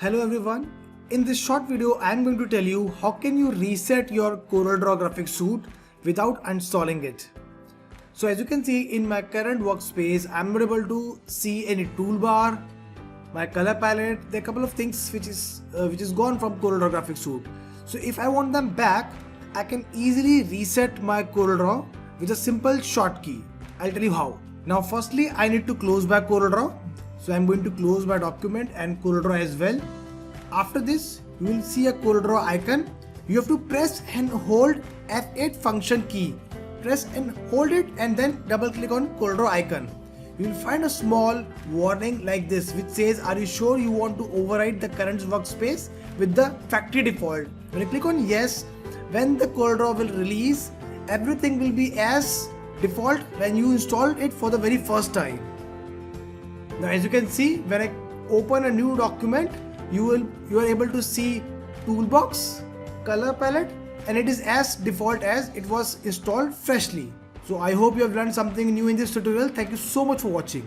Hello everyone. In this short video, I am going to tell you how can you reset your CorelDRAW graphics suite without uninstalling it. So as you can see in my current workspace, I am not able to see any toolbar, my color palette. There are a couple of things which is gone from CorelDRAW graphics suite. So if I want them back, I can easily reset my CorelDRAW with a simple short key. I'll tell you how. Now firstly, I need to close my CorelDRAW. So I'm going to close my document and CorelDRAW as well. After this, you will see a CorelDRAW icon. You have to press and hold F8 function key. Press and hold it and then double click on CorelDRAW icon. You will find a small warning like this which says, are you sure you want to override the current workspace with the factory default? When you click on yes, when the CorelDRAW will release, everything will be as default when you installed it for the very first time. Now as you can see, when I open a new document, you are able to see toolbox, color palette, and it is as default as it was installed freshly. So I hope you have learned something new in this tutorial. Thank you so much for watching.